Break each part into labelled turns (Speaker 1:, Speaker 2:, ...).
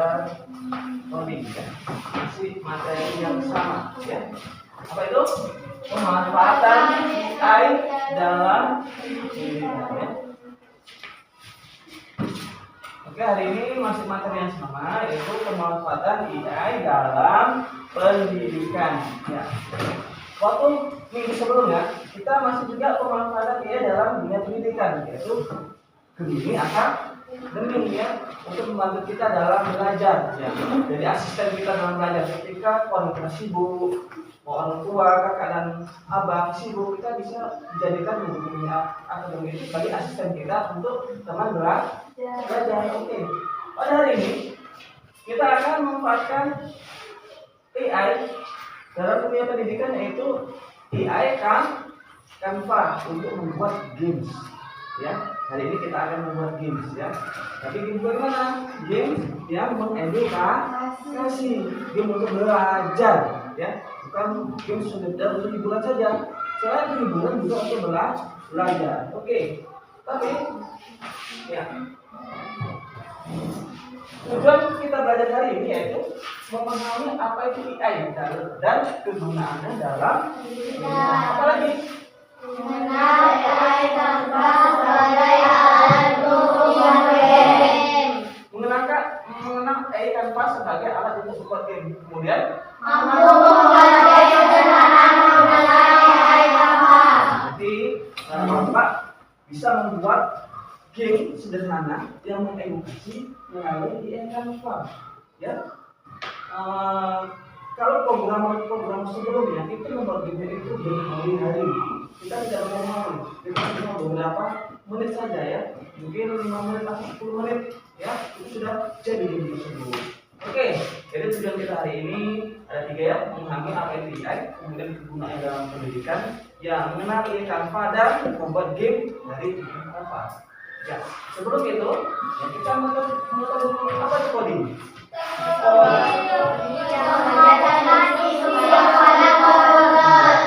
Speaker 1: pada coding ya. Masih materi yang sama ya. Apa itu? Pemanfaatan AI dalam pendidikan ya. Oke, hari ini masih materi yang sama, yaitu pemanfaatan AI dalam pendidikan ya. Waktu minggu sebelumnya kita masih juga pemanfaatan AI dalam dunia pendidikan, yaitu Gemini akan Gemini ya, untuk membantu kita dalam belajar ya. Jadi asisten kita dalam belajar ketika keluarga sibuk, orang tua, kakak dan abang sibuk, kita bisa dijadikan Gemini akademi itu sebagai asisten kita untuk teman belajar. Oke. Pada hari ini kita akan memanfaatkan AI dalam dunia pendidikan, yaitu AI Canva untuk membuat games ya. Hari ini kita akan membuat games ya. Tapi game bagaimana? Game yang mengedukasi, game untuk belajar ya. Bukan game sekedar hiburan saja. Selain hiburan juga untuk belajar. Oke. Tapi ya, tujuan kita belajar hari ini yaitu memahami apa itu AI dan kegunaannya dalam apa lagi?
Speaker 2: Mengenal AI Canva sebagai alat untuk membuat game.
Speaker 1: Mengenal AI Canva sebagai alat untuk membuat game. Kemudian
Speaker 2: mampu membuat game sederhana menggunakan AI Canva.
Speaker 1: Jadi Bapak bisa membuat game sederhana yang mengedukasi melalui AI Canva ya. Kalau program sebelumnya itu membuat game itu berhari-hari, kita tidak mau, kita cuma beberapa menit saja ya, mungkin 5 menit atau 10 menit ya, itu sudah jadi game tersebut. Oke, jadi tujuan kita hari ini ada 3 ya: memahami apa itu AI, kemudian kegunaannya dalam pendidikan, yang mengenal AI Canva, dan membuat game dari Canva. Ya, sebelum itu ya, kita mengetahui apa itu coding.
Speaker 2: Pengetahuan instruksi pada komputer,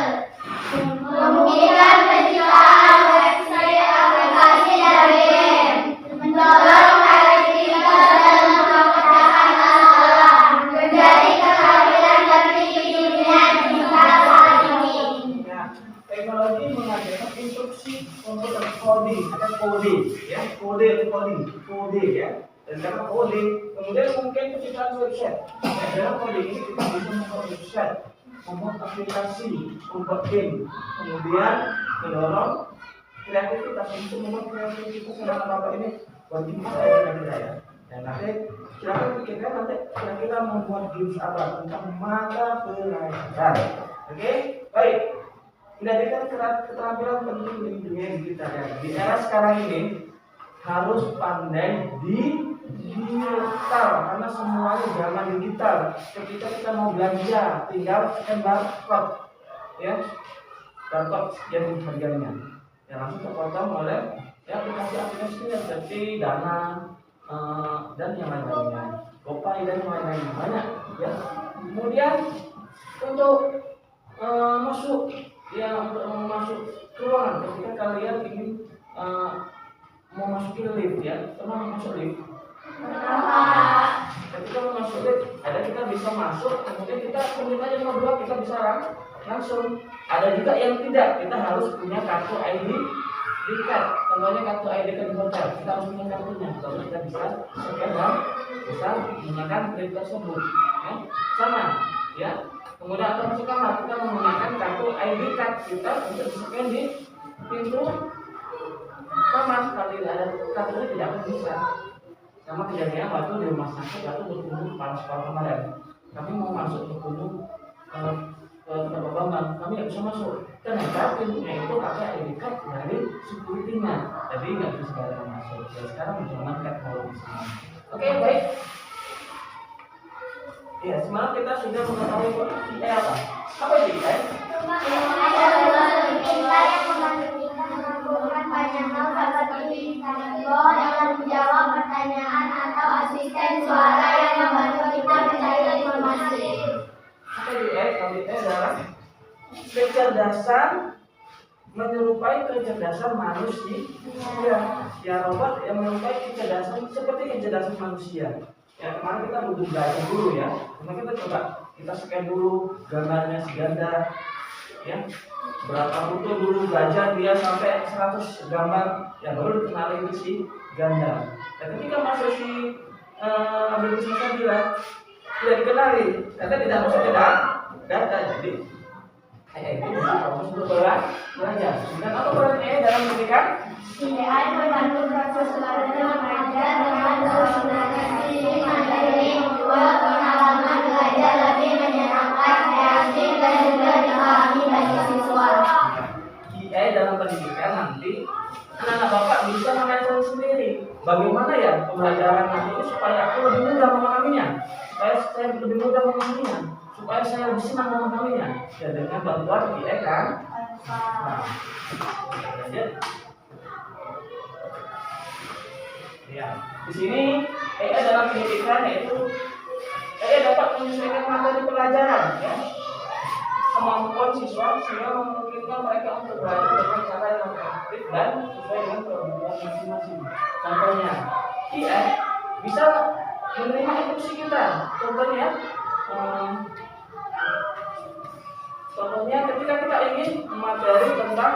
Speaker 2: memungkinkan penciptaan website, aplikasi, dan game, mendorong kreativitas dalam memecahkan masalah, menjadi keterampilan tertinggi di dunia digital saat ini.
Speaker 1: Ya, teknologi mengajarkan instruksi komputer coding atau coding ya, kode ya. Dan karena coding, kemudian mungkin penciptaan website. Dalam coding ini kita bisa membuat website, membuat aplikasi, membuat game, kemudian mendorong kreativitas untuk membuat kreativitas dalam apa ini bagi kita ya. Dan nanti silakan pikirkan nanti kira-kira membuat games apa tentang mata pelajaran. Oke, baik. Menjadikan keterampilan penting di dunia digital ya. Di era sekarang ini harus pandai digital, karena semuanya zaman digital. Ketika kita mau belanja, tinggal scan barcode ya, barcode yang harganya ya langsung terpotong oleh ya aplikasi-aplikasi seperti Dana dan yang lain-lainnya, GoPay dan yang lain-lainnya banyak ya. Kemudian untuk masuk ke ruangan, ketika kalian ingin mau masuk lift ya, pernah masuk lift? Ketika mau masuk lift, ada kita bisa masuk, kemudian kita aja nomor 2, kita bisa langsung. Ada juga yang tidak, kita harus punya kartu ID di card. Contohnya kartu ID card di hotel, kita harus punya kartunya, kalau kita bisa scan dan bisa menggunakan lift tersebut. Ya, sama ya. Kemudian atau masuk kamar, kita menggunakan kartu ID card kita untuk scan di pintu kamar. Kalau tidak ada kartunya tidak akan bisa. Sama kejadian waktu di rumah sakit, waktu berkunjung kepala sekolah kemarin, kami mau masuk berkunjung ke tempat bangunan, kami nggak bisa masuk. Ternyata pintunya itu pakai ID card dari security-nya, jadi nggak bisa sembarangan masuk. Ya, sekarang zaman teknologi semua. Oke, baik. Ya, semalam kita sudah mengetahui AI apa? Apa itu AI?
Speaker 2: Banyak hal seperti bot yang menjawab pertanyaan atau asisten suara yang membantu kita mencari informasi.
Speaker 1: Apa itu AI? Kalau AI adalah kecerdasan menyerupai kecerdasan manusia. Ya, robot yang menyerupai kecerdasan seperti kecerdasan manusia. Ya kemarin kita butuh belajar dulu ya. Kemarin kita coba kita scan dulu gambarnya si ganda, ya. Berapa butuh dulu belajar dia sampai 100 gambar, ya baru dikenali itu si ganda. Dan ketika masuk si ambil Musa bilang tidak dikenali, karena tidak masuk ke data. Jadi kayak itu proses untuk belajar. Dan apa perannya dalam pendidikan?
Speaker 2: AI membantu proses belajar dengan sosialisasi materi, membuat pengalaman belajar lebih menyenangkan, kreatif, dan juga dipahami bagi siswa.
Speaker 1: AI dalam pendidikan nanti anak-anak bapak bisa mengajar sendiri. Bagaimana ya pembelajaran nanti itu supaya aku lebih mudah memahaminya, supaya saya lebih mudah memahaminya, supaya saya lebih senang memahaminya. Ya dengan bantuan AI kan. Nah, ya, di sini AI dalam pendidikan yaitu AI dapat menyesuaikan materi pelajaran, ya, kemampuan siswa sehingga memungkinkan mereka untuk belajar dengan cara yang efektif dan sesuai dengan kebutuhan masing-masing. Contohnya, AI bisa menerima instruksi kita. Contohnya ketika kita ingin materi tentang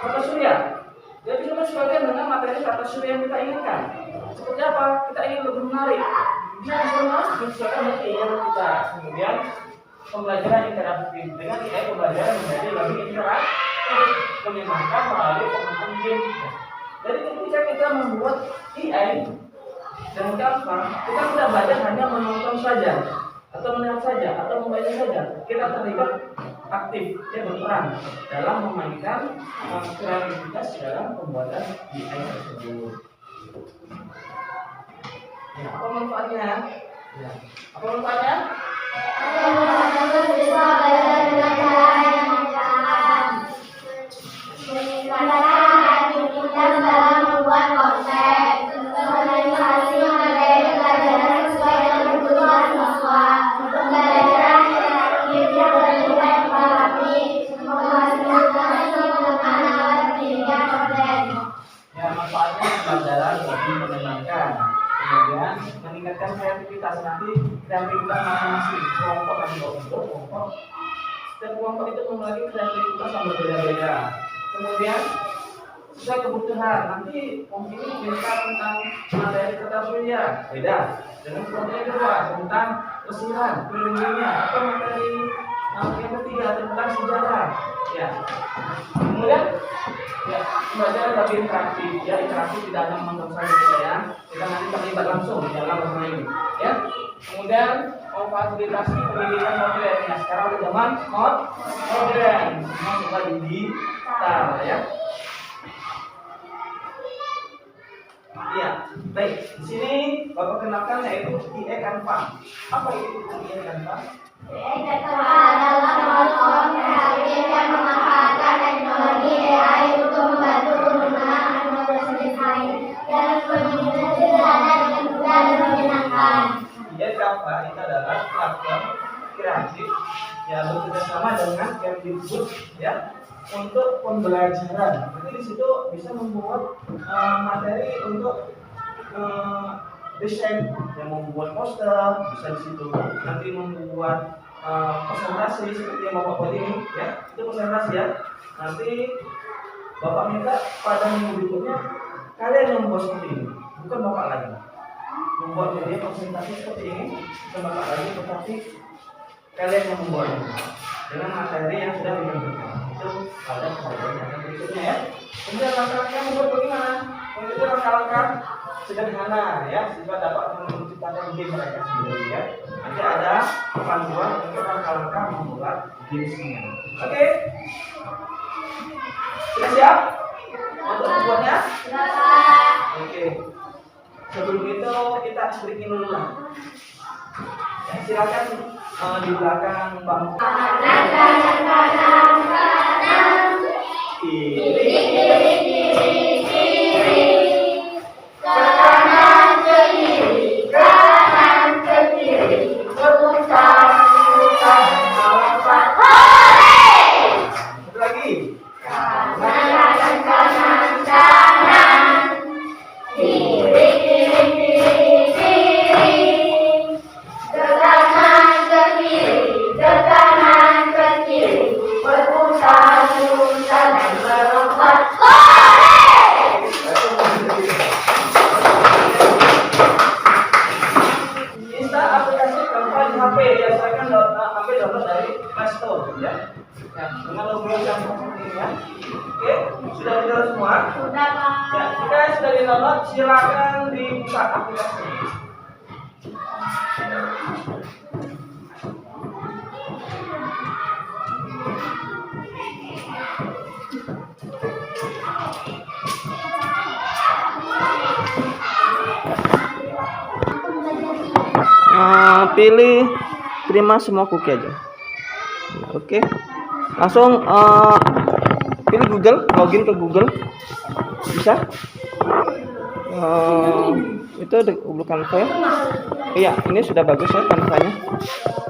Speaker 1: tata surya, dia bisa menyesuaikan dengan materi tata surya yang kita inginkan. Seperti apa? Kita ingin lebih menarik, bisa menyesuaikan dengan keinginan kita. Kemudian pembelajaran interaktif dengan AI, pembelajaran menjadi lebih interaktif, menyenangkan melalui penggunaan game. Jadi ketika kita membuat AI dan Canva, kita tidak belajar hanya menonton saja, atau melihat saja, atau membaca saja. Kita terlibat aktif, ya, berperan dalam memainkan kreativitas dalam pembuatan AI tersebut. Ya, apa manfaatnya? Ya, apa manfaatnya?
Speaker 2: Siswa belajar dengan cara yang menyenangkan, meningkatkan kreativitas dalam membuat konten, sosialisasi materi pelajaran sesuai dengan kebutuhan siswa, pembelajaran interaktif yang lebih dipahami, memfasilitasi pengembangan alat pendidikan konten.
Speaker 1: Ya, manfaatnya pembelajaran lebih menyenangkan. Kemudian meningkatkan kreativitas, nanti kreativitas masing-masing kelompok dan kelompok. Setiap kelompok itu memiliki kreativitas yang berbeda-beda. Kemudian sesuai kebutuhan, nanti mungkin kita tentang materi tata surya beda dengan kelompok yang kedua tentang lesiran, keliling dunia, atau materi yang ketiga tentang sejarah. Ya. Kemudian ya, pembelajaran lebih interaktif, ya, interaktif tidak hanya menonton saja kita nanti terlibat langsung di dalam bermain, ya. Kemudian memfasilitasi pendidikan modern, ya, sekarang udah zaman modern, semua sudah digital, ya. Iya, baik. Di sini Bapak kenalkan yaitu AI Canva. Apa itu AI Canva?
Speaker 2: AI Canva adalah platform kreatif yang memanfaatkan teknologi AI untuk membantu penggunaan proses desain dan pendidikan sederhana dengan mudah dan menyenangkan.
Speaker 1: AI Canva itu adalah platform kreatif yang bekerjasama dengan Kemdikbud, ya, untuk pembelajaran. Jadi di situ bisa membuat materi untuk desain, yang membuat poster, bisa di situ nanti membuat presentasi seperti yang Bapak buat ini, ya, itu presentasi, ya. Nanti Bapak minta pada minggu berikutnya kalian yang membuat seperti ini, bukan Bapak lagi membuat media presentasi seperti ini, bukan Bapak lagi, tetapi kalian yang membuatnya dengan materi yang sudah ditentukan. Itu pada pembelajaran yang berikutnya, ya. Kemudian langkah-langkah membuat bagaimana? Untuk langkah-langkah sederhana, ya, sehingga dapat menciptakan game mereka sendiri, ya. Nanti ada panduan untuk langkah-langkah membuat gamesnya. Oke, sudah siap untuk membuatnya? Oke. Sebelum itu kita sedikit dulu lah. Ya, silakan di belakang bangku.
Speaker 2: Kiri, kiri, kiri.
Speaker 1: ya silakan ambil download dari Play Store ya. Ya, dengan logo yang seperti ini ya. Oke, sudah di-download semua?
Speaker 2: Sudah, Pak.
Speaker 1: Ya, jika sudah di-download silakan dibuka aplikasi. Pilih terima semua cookie aja. Oke. Langsung pilih Google, login ke Google. Bisa? Itu bukan Canva ya? Iya, ini sudah bagus ya Canva-nya.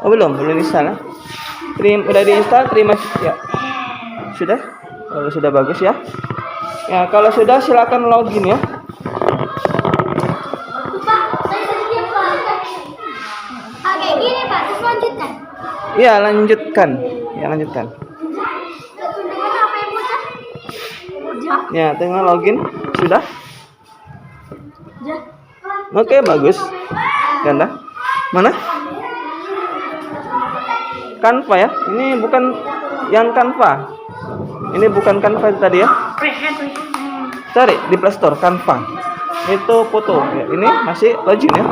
Speaker 1: Oh, belum install ya. Udah diinstal, terima ya. Sudah? Sudah bagus ya. Ya, kalau sudah silakan login ya.
Speaker 2: Gini Pak, terus lanjutkan.
Speaker 1: Iya, lanjutkan. Ya, lanjutkan. Ya, tengah login. Sudah? Oke, bagus. Ganda. Mana? Canva ya. Ini bukan yang Canva. Ini bukan Canva tadi ya. Cari di Play Store Canva. Itu foto. Ya, ini masih login ya.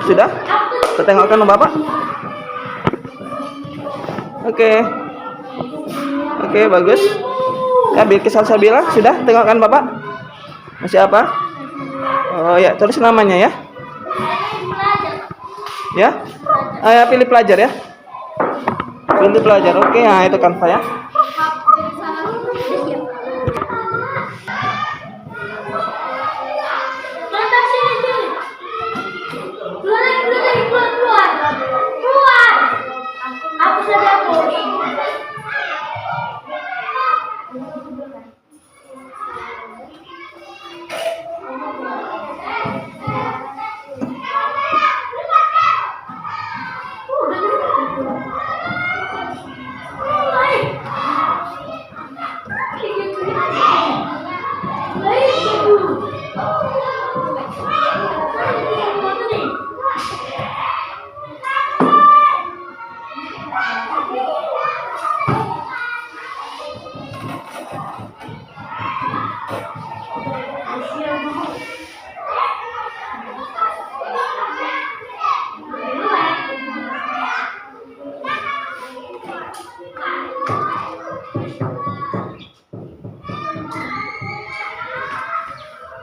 Speaker 1: Sudah? Tertengokkan Bapak? Oke. Oke, bagus. Ya, Bilqis Salsabila sudah? Tengokkan Bapak? Masih apa? Oh ya, tulis namanya ya. Ya? Ya, pilih pelajar ya. Pilih pelajar. Oke, nah itu Canva ya.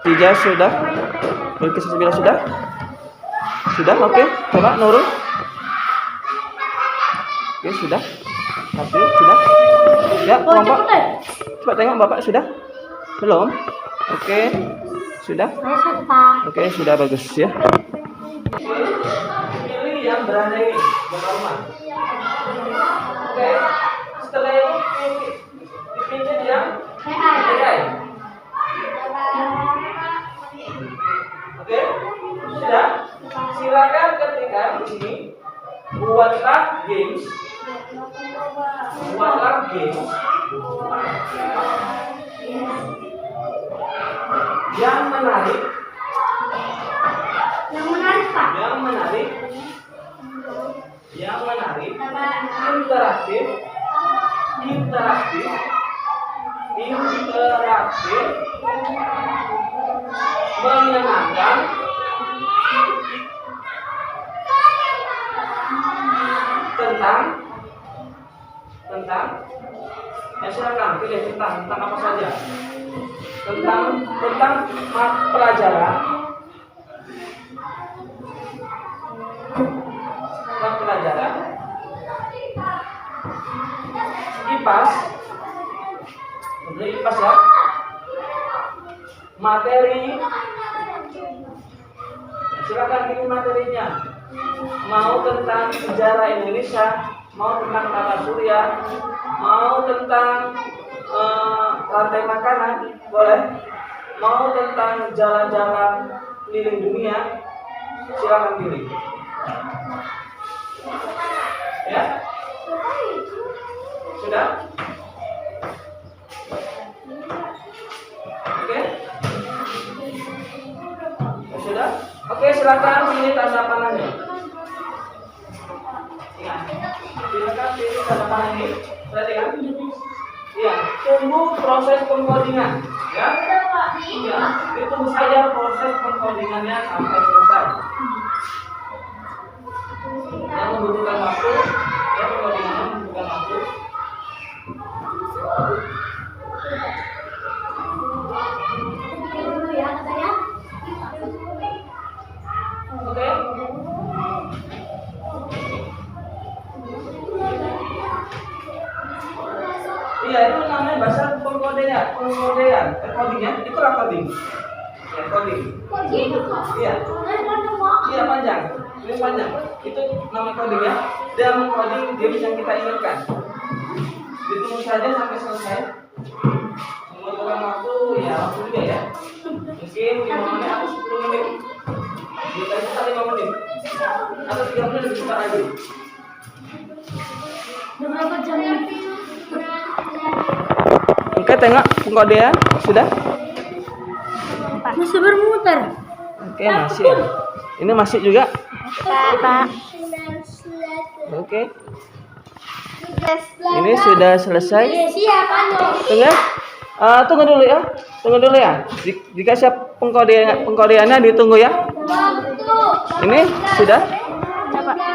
Speaker 1: Tiga sudah. Bilqis Salsabila sudah. Sudah, oke. Coba Nurul. Oke, sudah. Satu, sudah. Ya, Bapak. Coba tengok Bapak sudah. Belum? Oke. Sudah. Oke, sudah bagus ya. Pilih yang beranda ini, rumah. Oke. Setelah itu dipinjam yang Oke, sudah. Silakan ketikkan di sini. Buatlah games. Yang menarik. Interaktif. Menyenangkan. Tentang silakan pilih tentang apa saja. Tentang pelajaran. IPAS ya. Materi. Silakan pilih materinya. Mau tentang sejarah Indonesia, mau tentang tata surya, mau tentang rantai makanan, boleh. Mau tentang jalan-jalan keliling dunia, silakan pilih. Ya? Sudah? Oke? Sudah? Oke, silakan pilih tanda panahnya. Ingat. Ditekan pilih tanda panah ini. Perhatikan. Iya, tunggu proses pengkodingan. Ya. Iya, ditunggu saja proses pengkodingannya sampai selesai. Yang membutuhkan waktu, ya pengkodingannya membutuhkan waktu. Oke. Iya, itu namanya bahasa pengkodean, coding ya, itulah coding. Ya, coding. Iya. Iya panjang, ini panjang. Itu namanya coding ya. Dia mengcoding games yang kita inginkan. Ditunggu saja sampai selesai. Membutuhkan waktu, ya waktu juga ya. Mungkin 5 menit atau 10 menit. Kita bisa 5 menit atau 3 menit lebih cepat lagi.
Speaker 2: Berapa jamnya?
Speaker 1: Oke, tengok pengkodean sudah.
Speaker 2: Masih bermuter.
Speaker 1: Oke, masih ya. Ini masih juga.
Speaker 2: Pak.
Speaker 1: Oke. Ini sudah selesai.
Speaker 2: Siapa dong?
Speaker 1: Tunggu ya. Tunggu dulu ya. Tunggu dulu ya. Jika siap pengkodeannya ditunggu ya. Ini sudah.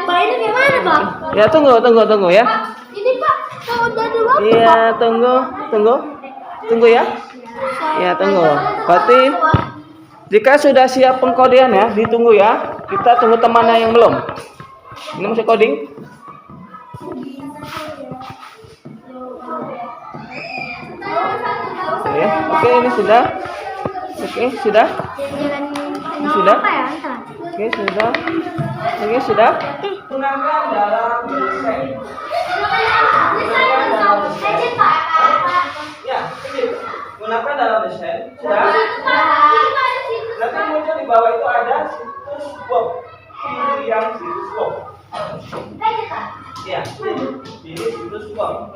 Speaker 2: Pak ini gimana, Pak?
Speaker 1: Ya, tunggu ya.
Speaker 2: Ini Pak, kalau udah dulu.
Speaker 1: Iya, tunggu ya. Ya, tunggu. Berarti jika sudah siap pengkodean ya, ditunggu ya. Kita tunggu temannya yang belum. Ini masih coding. Ya, oke ini sudah. Oke, sudah. Sudah. Oke, sudah. Oke, sudah. Gunakan dalam desain. Ya, gunakan dalam desain. Sudah. Nanti muncul di bawah itu ada situs web. Pilih yang situs web. Ya, pilih situs web.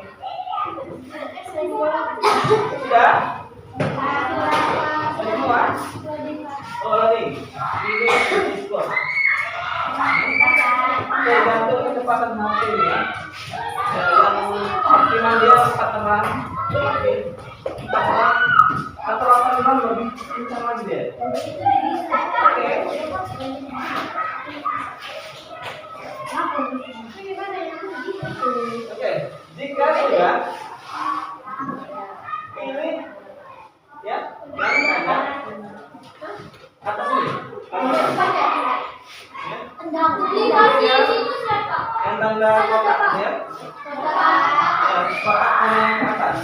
Speaker 1: Sudah. Semua. Oh, loading. Pilih situs web. Tergantung kecepatan HP ya. Yang optimal dia 4 teman, atau 8 teman lebih kencang lagi dia. Oke. Oke. Jika sudah pilih ya, yang ada atas ini. Yang tanda kotak ya. Kotak yang atas.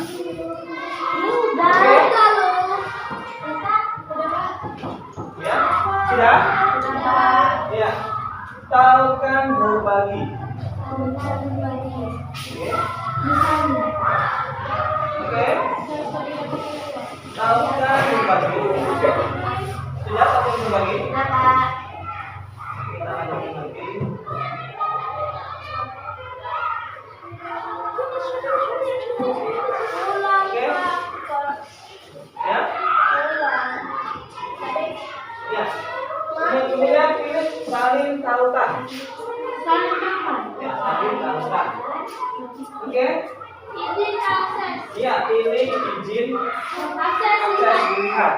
Speaker 1: Ya, sudah? Ya. Tahukan berbagi. Oke. Tahukan berbagi. Sudah tahukan berbagi? Kita lanjutkan lagi. Oke. Ya. Ya. Kemudian pilih saling tautan. Ya, saling tautan. Oke. Ya, pilih izin akses lihat.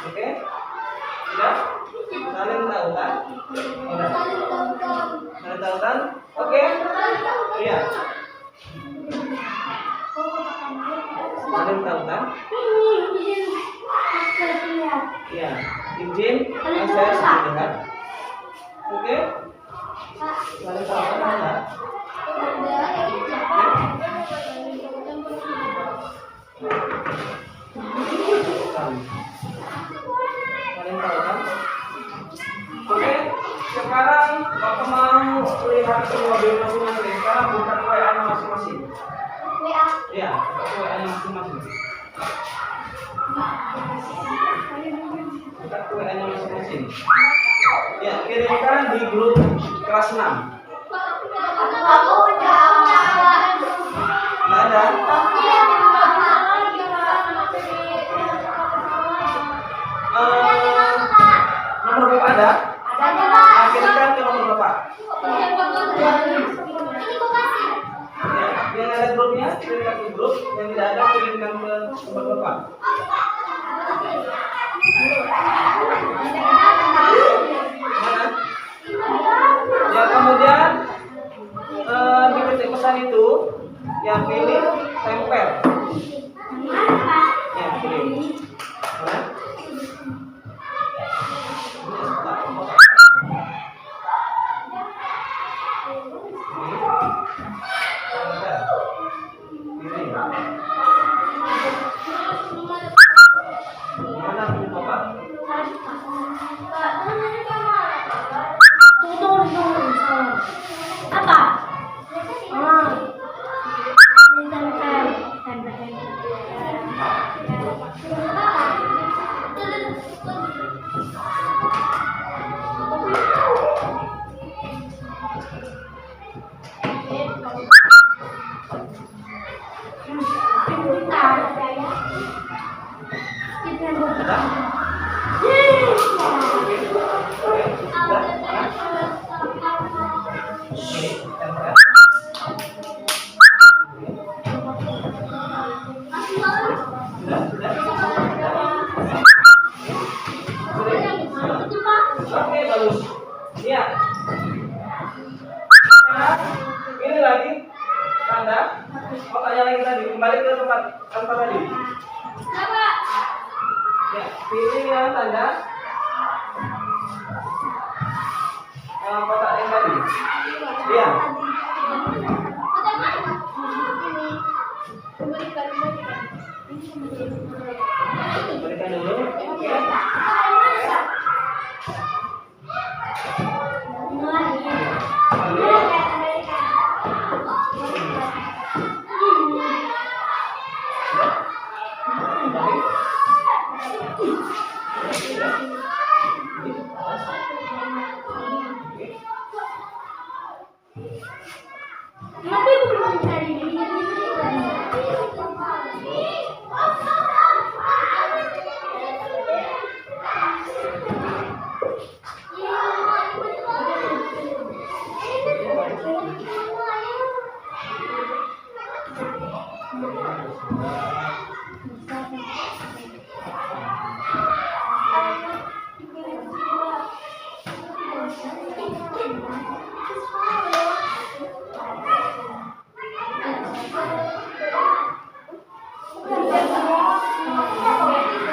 Speaker 1: Oke. Sudah? Saling tautan. Sudah. Saling tautan. Oke. Iya. Saling tautan. Iya. Izin akses lihat. Oke. Saling tautan ada. Saling tautan. Oke. Sekarang Bapak mau lihat semua mobil masing-masing. Sekarang buka WA-nya masing-masing. Iya, buka WA-nya masing-masing. Buka WA-nya masing-masing. Ya, kirimkan di grup kelas 6. Nggak ada. Nomor berapa ada? Kirimkan ke nomor berapa? Oke, bagus. Iya. Nah, ini lagi tanda. Oh, tanya lagi tadi. Kembali ke tempat tadi. Ya, pilih yang tanda kotak yang tadi. Iya. Berikan dulu. Ya.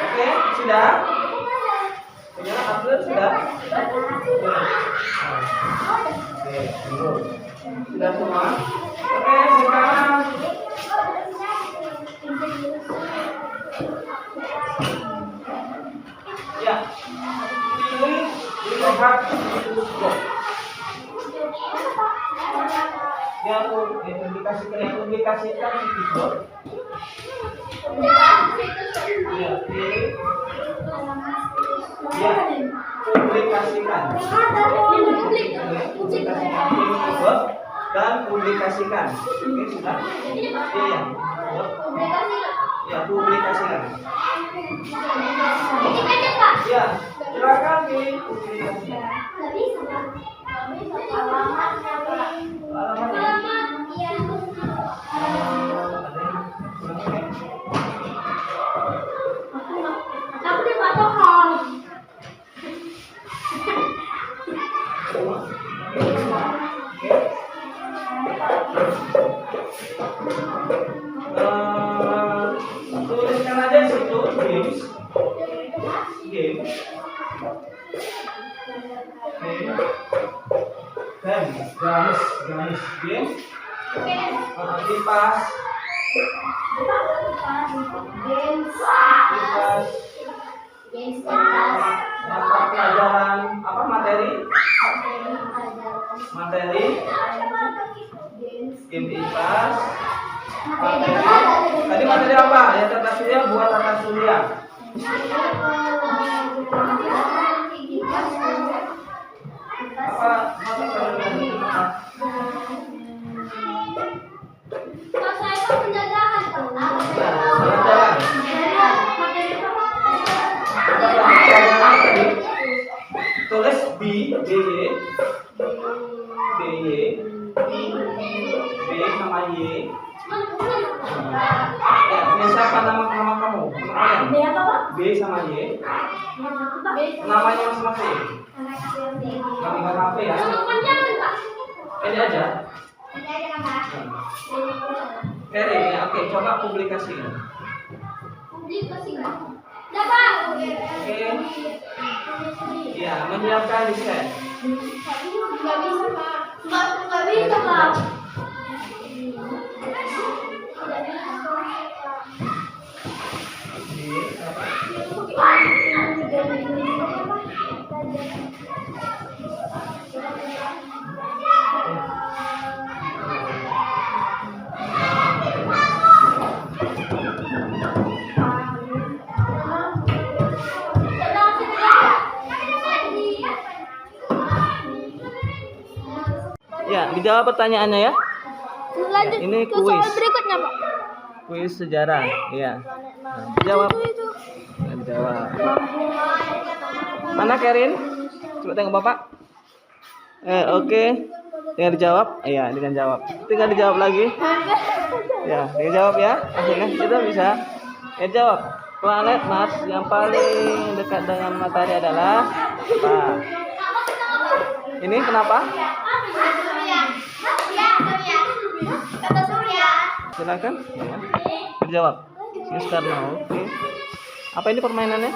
Speaker 1: Oke, sudah? Penjara Abdul sudah? Oke, tunggu. Sudah semua? Oke, sekarang ya, pilih lihat mikroskop. Yang publikasikan mikroskop. Ya, pilih. Ya, publikasikan. Publikasikan mikroskop dan publikasikan. Oke, sudah? Iya. Ya, publikasikan. Ya, silakan pilih publikasikan. Tuliskan aja situ games. Games. Kipas. Mata pelajaran apa materi? Game IPAS. Tadi materi apa? Ya tata surya buat tata surya. Apa mata pelajaran? Tulis B sama Y. Ya, ini siapa nama kamu? B sama Y. Namanya masing-masing. Nama HP ya. Ini aja. Ya, oke, coba publikasikan. Oke. Ya, menyiapkan desain.
Speaker 2: Nggak bisa, Pak.
Speaker 1: Ya, dijawab pertanyaannya ya.
Speaker 2: Lanjut
Speaker 1: Ini
Speaker 2: ke soal
Speaker 1: kuis.
Speaker 2: berikutnya, Pak.
Speaker 1: Kuis sejarah, ya. Nah, dijawab. Nah, dijawab. Mana Kerin? Coba tengok Bapak. Oke. Tinggal dijawab. Iya, dengan jawab. Tinggal dijawab lagi. Ya, tinggal jawab ya. Akhirnya kita bisa. Ya, jawab. Planet Mars yang paling dekat dengan matahari adalah apa? Ini kenapa?
Speaker 2: Surya. Kata Surya.
Speaker 1: Silakan. Berjawab. Yes Karno. Oke. Apa ini permainannya?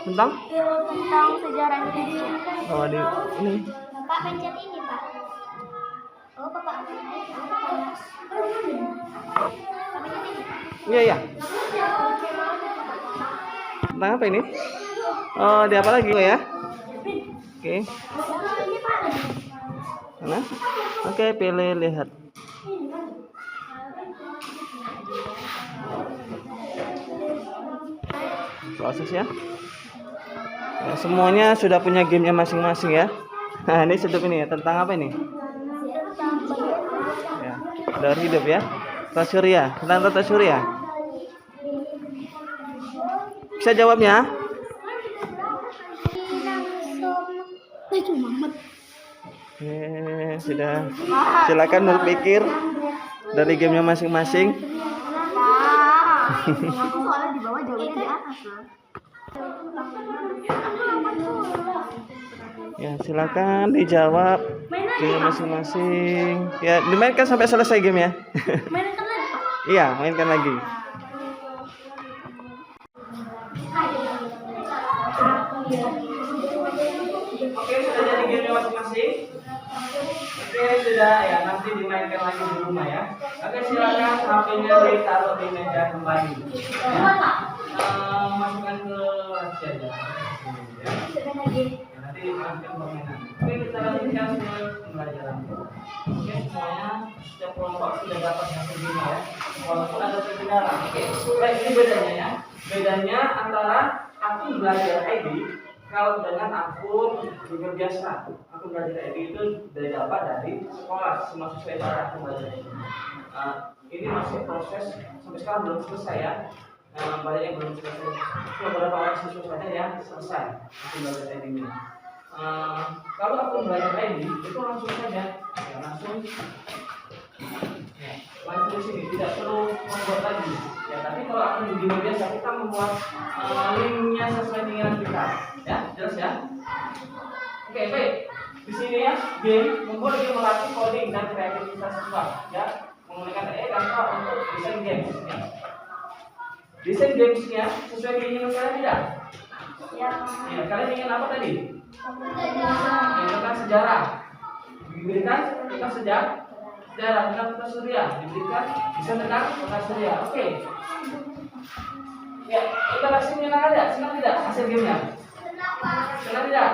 Speaker 1: Tentang
Speaker 2: Sejarah Indonesia.
Speaker 1: oh di ini.
Speaker 2: Bapak pencet ini, Pak. Oh, Bapak.
Speaker 1: Iya iya. Tentang apa ini? Oh, di apa lagi ya? Oke. Mana? Oke, pilih lihat. Proses ya. Ya, semuanya sudah punya gamenya masing-masing ya. Nah, ini sedup ini ya. Tentang apa ini? Ya, dari hidup ya. Tata Surya. Tentang Tata Surya. Bisa jawabnya? Sudah. Silakan berpikir dari gamenya masing-masing.
Speaker 2: Soalnya di bawah jawabnya di atas loh.
Speaker 1: Ya, silakan dijawab game masing-masing. Ya, dimainkan sampai selesai game ya.
Speaker 2: Mainkan lagi, Pak.
Speaker 1: Iya, mainkan lagi. Oke, sudah jadi game masing-masing. Oke, sudah ya, nanti dimainkan lagi di rumah ya. Oke, silakan HP-nya ditaruh di meja kembali. Ya. Masukkan ke rahasia aja. Ya. Nanti dimasukkan permainan. Oke, kita lanjutkan ke pembelajaran. Oke, semuanya setiap kelompok sudah dapat yang berbeda ya. Walaupun ada perbedaan. Oke, baik, ini bedanya ya. Bedanya antara akun belajar ID kalau dengan akun Google biasa. Akun belajar ID itu dapat dari sekolah, semua sesuai cara akun belajar ID. Ini masih proses sampai sekarang belum selesai ya. Banyak yang belum selesai. Beberapa orang siswa saja yang selesai akun belajar ID ini. Kalau akun belajar ID itu langsung saja, ya, langsung di sini, tidak perlu membuat lagi. Ya, tapi kalau akun Google biasa kita membuat linknya sesuai dengan kita. Ya, jelas ya. Oke, baik. Di sini ya, game membuat game melatih coding dan kreativitas siswa. Ya, menggunakan AI contoh untuk desain games. Ya. Desain gamesnya sesuai keinginan kalian tidak? Ya. Ya, kalian ingin apa tadi? Tentang sejarah. Diberikan tentang sejarah, tentang Tata Surya. Diberikan bisa tentang Tata Surya. Oke. Ya, interaksi menyenangkan tidak? Senang tidak hasil gamenya? Senang tidak?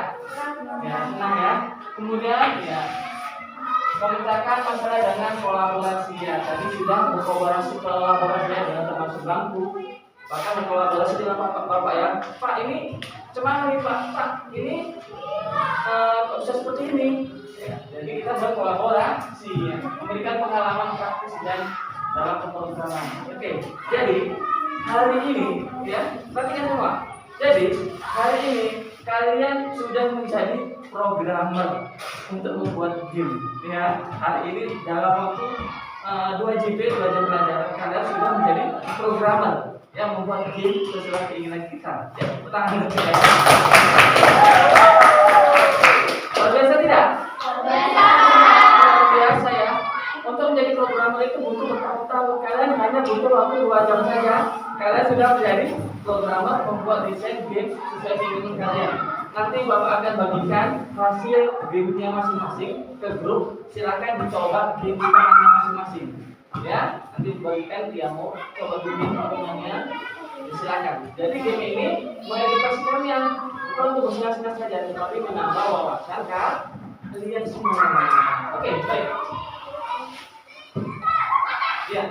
Speaker 1: Ya, senang ya. Kemudian ya, memecahkan masalah dengan kolaborasi ya. Tadi sudah berkolaborasi dengan termasuk bangku. Bahkan berkolaborasi dengan bapak ya. Pak, ini cuman nih Pak, ini kok bisa seperti ini? Ya, jadi kita berkolaborasi ya, memberikan pengalaman praktis dan dalam pemrograman. Oke, jadi hari ini ya, perhatikan semua. Jadi hari ini kalian sudah menjadi programmer untuk membuat game. Ya, hari ini dalam waktu 2 JP 2 jam pelajaran kalian sudah menjadi programmer yang membuat game sesuai keinginan kita. Ya, tangan saya. Luar biasa tidak? Luar biasa ya. Untuk menjadi programmer itu butuh bertahun-tahun. Kalian hanya butuh waktu 2 jam saja. Kalian sudah menjadi programmer membuat desain game sesuai keinginan kalian. Nanti Bapak akan bagikan hasil gamenya masing-masing ke grup. Silakan dicoba game masing-masing. Ya, nanti bagikan dia mau coba game permainannya. Silakan. Jadi game ini mengedukasi kalian bukan untuk bersenang-senang saja, tetapi menambah wawasan kalian semua. Oke, baik. Ya,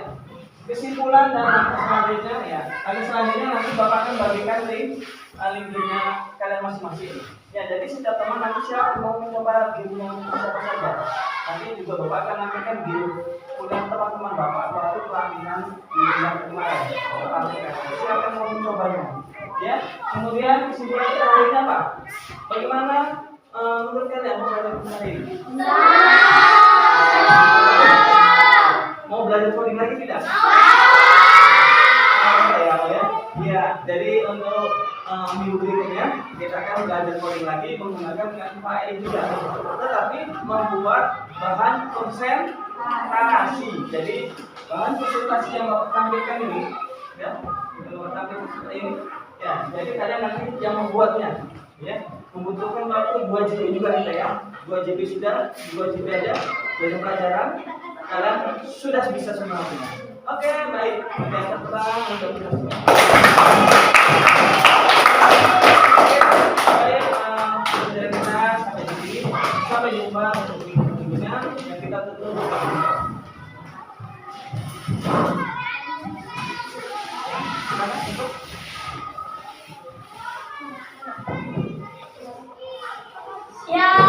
Speaker 1: kesimpulan dan selanjutnya ya. Selanjutnya nanti Bapak akan bagikan linknya kalian masing-masing. Ya, jadi setiap teman nanti siapa mau mencoba game yang siapa saja. Nanti juga Bapak akan nantikan game kuliah teman-teman Bapak baru pelatihan di bulan kemarin. Siapa mau mencobanya? Ya, kemudian kesimpulan terakhirnya apa? Bagaimana menurut kalian mau belajar hari ini? Mau belajar coding lagi tidak? Ya, jadi untuk minggu berikutnya kita akan belajar coding lagi menggunakan FAE juga, tetapi membuat bahan konsentrasi. Jadi bahan konsentrasi yang Bapak tampilkan ini, ya, Bapak tampilkan seperti ini. Ya, jadi kalian nanti yang membuatnya, ya, membutuhkan waktu 2 GB juga kita ya. 2 GB sudah, 2 GB aja dari pelajaran kalian sudah bisa semuanya. Oke, baik. Kita terbang untuk kita semua. Baik, pelajaran kita sampai di sini. Sampai jumpa untuk video berikutnya yang kita tutup.
Speaker 2: Ya.